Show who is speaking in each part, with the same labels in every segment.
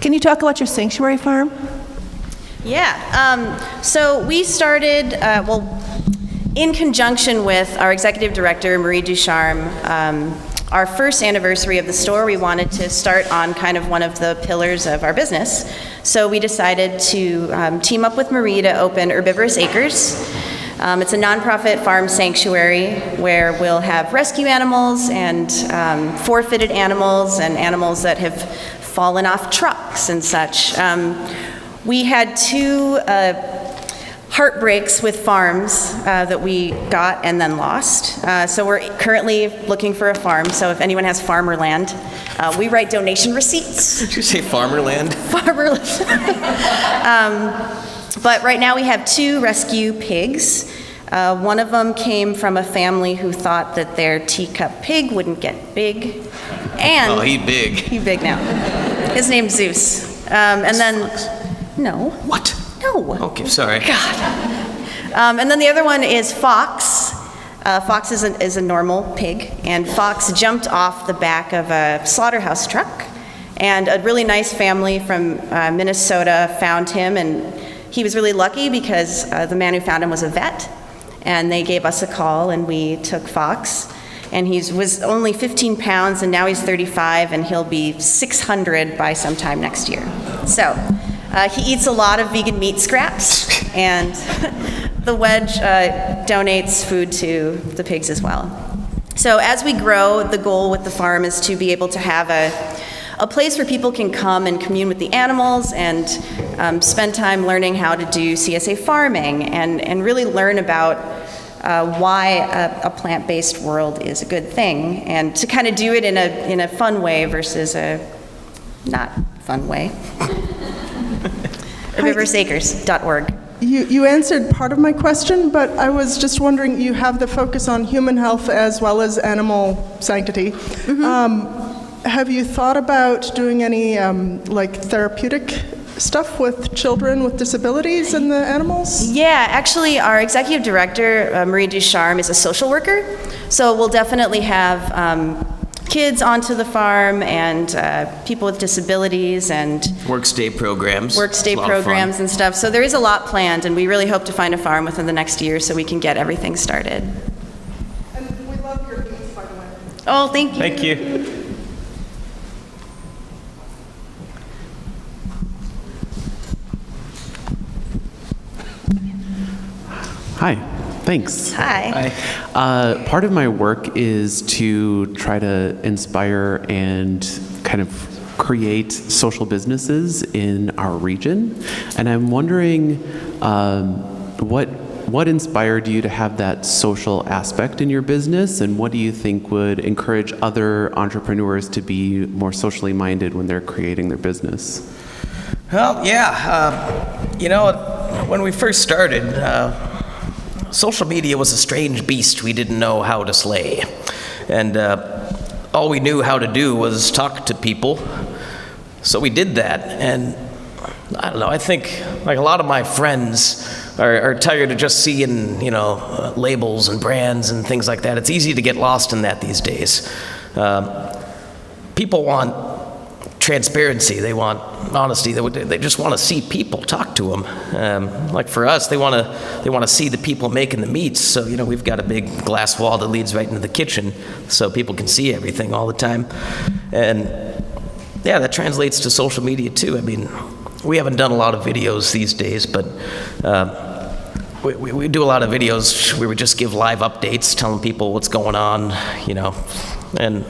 Speaker 1: Can you talk about your sanctuary farm?
Speaker 2: Yeah, so we started, in conjunction with our executive director, Marie Ducharme, our first anniversary of the store, we wanted to start on kind of one of the pillars of our business. So we decided to team up with Marie to open Herbivorous Acres. It's a nonprofit farm sanctuary where we'll have rescue animals and forfeited animals and animals that have fallen off trucks and such. We had two heartbreaks with farms that we got and then lost. So we're currently looking for a farm. So if anyone has farmer land, we write donation receipts.
Speaker 3: Did you say farmer land?
Speaker 2: Farmer land. But right now we have two rescue pigs. One of them came from a family who thought that their teacup pig wouldn't get big. And
Speaker 3: he's big.
Speaker 2: He's big now. His name's Zeus. And then, no.
Speaker 3: What?
Speaker 2: No.
Speaker 3: Okay, sorry.
Speaker 2: God. And then the other one is Fox. Fox is a normal pig, and Fox jumped off the back of a slaughterhouse truck, and a really nice family from Minnesota found him, and he was really lucky because the man who found him was a vet, and they gave us a call, and we took Fox, and he was only 15 pounds, and now he's 35, and he'll be 600 by sometime next year. So. He eats a lot of vegan meat scraps, and the Wedge donates food to the pigs as well. So as we grow, the goal with the farm is to be able to have a place where people can come and commune with the animals and spend time learning how to do CSA farming and really learn about why a plant-based world is a good thing, and to kind of do it in a fun way versus a not fun way. Herbivorousacres.org.
Speaker 4: You answered part of my question, but I was just wondering, you have the focus on human health as well as animal sanctity. Mm-hmm. Have you thought about doing any therapeutic stuff with children with disabilities and the animals?
Speaker 2: Yeah, actually our executive director, Marie Ducharme, is a social worker. So we'll definitely have kids onto the farm and people with disabilities and
Speaker 3: work-stay programs
Speaker 2: and stuff. So there is a lot planned, and we really hope to find a farm within the next year so we can get everything started.
Speaker 4: And we love your beats, by the way.
Speaker 2: Oh, thank you.
Speaker 3: Thank you.
Speaker 5: Hi. Thanks.
Speaker 2: Hi.
Speaker 5: Part of my work is to try to inspire and kind of create social businesses in our region. And I'm wondering what inspired you to have that social aspect in your business, and what do you think would encourage other entrepreneurs to be more socially minded when they're creating their business?
Speaker 3: Well, yeah. When we first started, social media was a strange beast we didn't know how to slay. And all we knew how to do was talk to people. So we did that. And I don't know, I think like a lot of my friends are tired of just seeing, labels and brands and things like that. It's easy to get lost in that these days. People want transparency, they want honesty, they just want to see people, talk to them. Like for us, they want to see the people making the meats. So we've got a big glass wall that leads right into the kitchen, so people can see everything all the time. And yeah, that translates to social media too. I mean, we haven't done a lot of videos these days, but we do a lot of videos where we just give live updates, telling people what's going on, and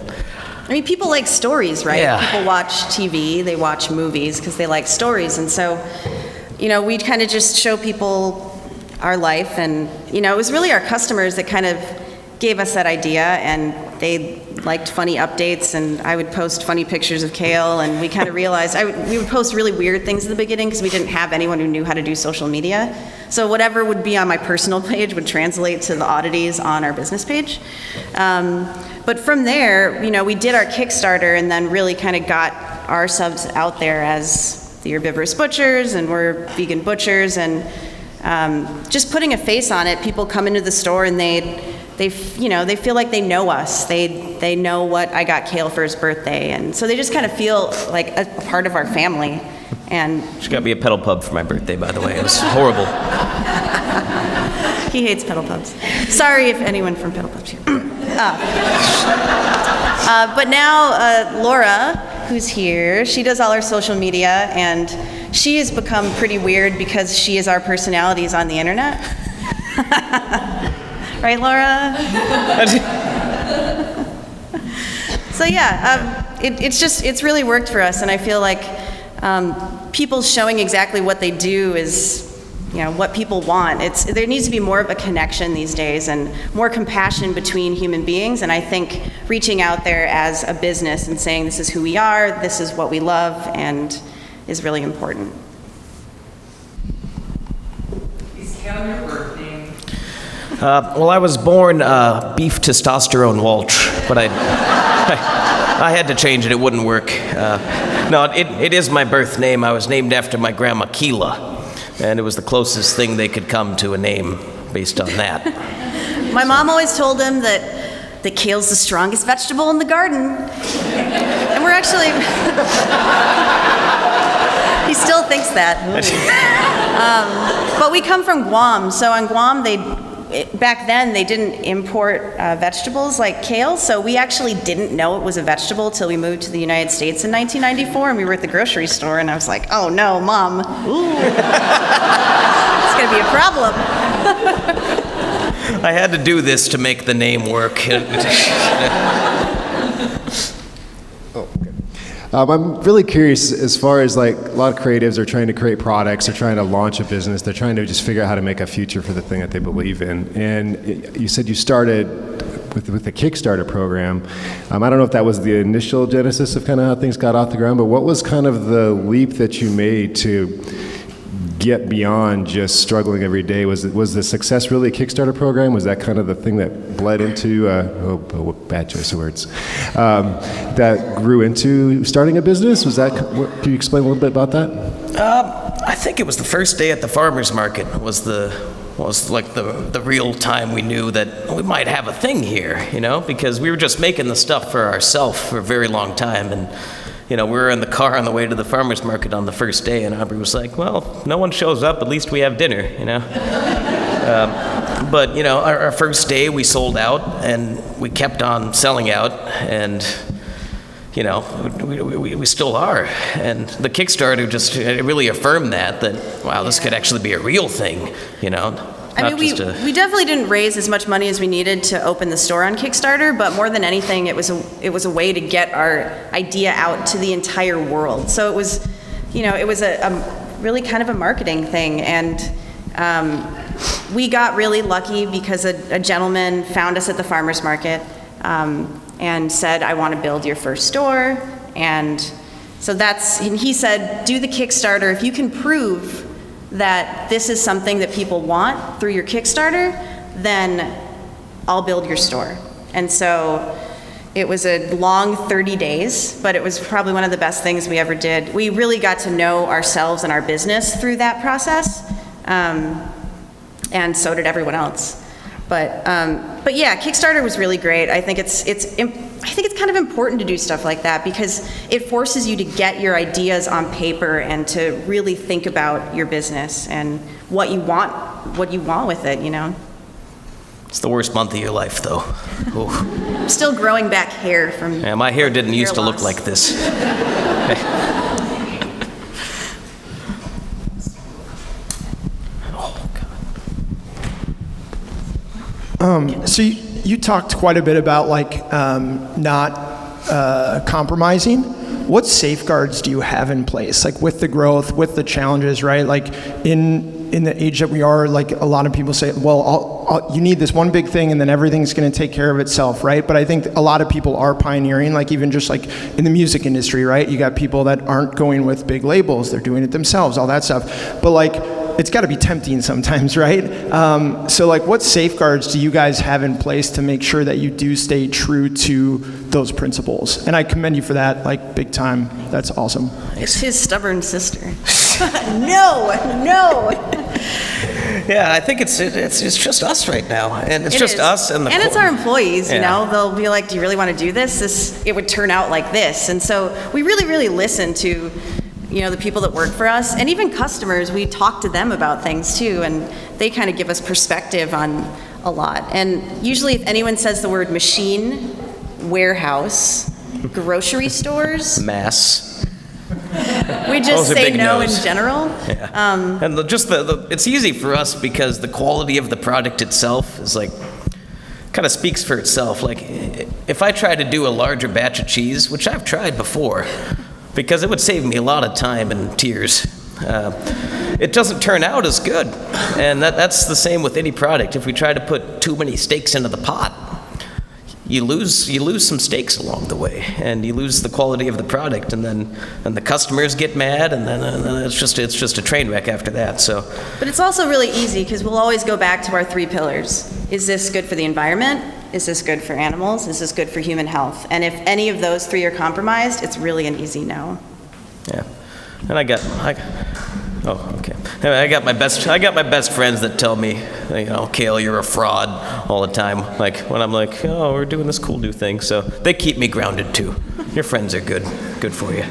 Speaker 2: I mean, people like stories, right?
Speaker 3: Yeah.
Speaker 2: People watch TV, they watch movies because they like stories. And so, we kind of just show people our life. And, it was really our customers that kind of gave us that idea. And they liked funny updates. And I would post funny pictures of Kale. And we kind of realized we would post really weird things in the beginning because we didn't have anyone who knew how to do social media. So whatever would be on my personal page would translate to the oddities on our business page. But from there, we did our Kickstarter and then really kind of got ourselves out there as the Herbivorous Butchers, and we're vegan butchers, and just putting a face on it. People come into the store and they'd they feel like they know us. They know what I got Kale for his birthday, and so they just kind of feel like a part of our family. And
Speaker 3: She got me a pedal pub for my birthday, by the way. It was horrible.
Speaker 2: he hates pedal pubs. Sorry if anyone from pedal pubs here. But now Laura, who's here, she does all our social media, and she has become pretty weird because she is our personalities on the internet. Right, Laura? So yeah, it's really worked for us, and I feel like people showing exactly what they do is, what people want. There needs to be more of a connection these days and more compassion between human beings, and I think reaching out there as a business and saying this is who we are, this is what we love, and is really important.
Speaker 6: Is Kale your birth name?
Speaker 3: Well, I was born beef testosterone Walch, but I had to change it. It wouldn't work. No, it is my birth name. I was named after my grandma Keela, and it was the closest thing they could come to a name based on that.
Speaker 2: My mom always told him that kale's the strongest vegetable in the garden. And we're actually... he still thinks that. But we come from Guam, so on Guam, back then they didn't import vegetables like kale, so we actually didn't know it was a vegetable till we moved to the United States in 1994, and we were at the grocery store, and I was like, oh no, Mom, ooh, it's gonna be a problem.
Speaker 3: I had to do this to make the name work.
Speaker 7: I'm really curious as far as like a lot of creatives are trying to create products, they're trying to launch a business, they're trying to just figure out how to make a future for the thing that they believe in. And you said you started with the Kickstarter program. I don't know if that was the initial genesis of kind of how things got off the ground, but what was kind of the leap that you made to get beyond just struggling every day? Was the success really a Kickstarter program? Was that kind of the thing that bled into, bad choice of words, that grew into starting a business? Was that, can you explain a little bit about that?
Speaker 3: I think it was the first day at the farmer's market was like the real time we knew that we might have a thing here, because we were just making the stuff for ourselves for a very long time, and we were in the car on the way to the farmer's market on the first day, and Aubry was like, well, no one shows up, at least we have dinner, But, our first day we sold out, and we kept on selling out, and, we still are. And the Kickstarter just really affirmed that, wow, this could actually be a real thing,
Speaker 2: I mean, we definitely didn't raise as much money as we needed to open the store on Kickstarter, but more than anything, it was a way to get our idea out to the entire world. So it was, it was a really kind of a marketing thing, and we got really lucky because a gentleman found us at the farmer's market and said, I want to build your first store, and so and he said, do the Kickstarter. If you can prove that this is something that people want through your Kickstarter, then I'll build your store. And so it was a long 30 days, but it was probably one of the best things we ever did. We really got to know ourselves and our business through that process, and so did everyone else. But yeah, Kickstarter was really great. I think it's kind of important to do stuff like that because it forces you to get your ideas on paper and to really think about your business and what you want with it,
Speaker 3: It's the worst month of your life, though.
Speaker 2: I'm still growing back hair from...
Speaker 3: Yeah, my hair didn't used to look like this.
Speaker 8: So you talked quite a bit about not compromising. What safeguards do you have in place, with the growth, with the challenges, right? In the age that we are, a lot of people say, well, you need this one big thing and then everything's going to take care of itself, right? But I think a lot of people are pioneering, even just in the music industry, right? You got people that aren't going with big labels, they're doing it themselves, all that stuff. But it's got to be tempting sometimes, right? So like, what safeguards do you guys have in place to make sure that you do stay true to those principles? And I commend you for that, like, big time. That's awesome.
Speaker 2: It's his stubborn sister. No.
Speaker 3: Yeah, I think it's just us right now, and it's
Speaker 2: It
Speaker 3: just
Speaker 2: is.
Speaker 3: us and the.
Speaker 2: And it's our employees, you
Speaker 3: Yeah.
Speaker 2: know. They'll be like, "Do you really want to do this? It would turn out like this." And so we really, really listen to, you know, the people that work for us, and even customers. We talk to them about things too, and they kind of give us perspective on a lot. And usually, if anyone says the word machine, warehouse, grocery stores,
Speaker 3: Mass.
Speaker 2: we just
Speaker 3: Those are
Speaker 2: say
Speaker 3: big
Speaker 2: no in
Speaker 3: no's.
Speaker 2: general.
Speaker 3: Yeah. And it's easy for us because the quality of the product itself is like, kind of speaks for itself. Like, if I try to do a larger batch of cheese, which I've tried before, because it would save me a lot of time and tears, it doesn't turn out as good. And that's the same with any product. If we try to put too many steaks into the pot, you lose some steaks along the way, and you lose the quality of the product, and the customers get mad, and then it's just a train wreck after that. So,
Speaker 2: But it's also really easy because we'll always go back to our 3 pillars. Is this good for the environment? Is this good for animals? Is this good for human health? And if any of those 3 are compromised, it's really an easy no.
Speaker 3: yeah. And I got my best friends that tell me, you know, Kale, you're a fraud all the time. Like when I'm like, oh, we're doing this cool new thing. So they keep me grounded too. Your friends are good for you.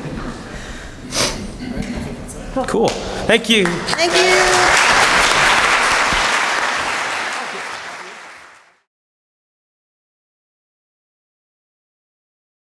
Speaker 3: Cool. Thank you.
Speaker 2: Thank you.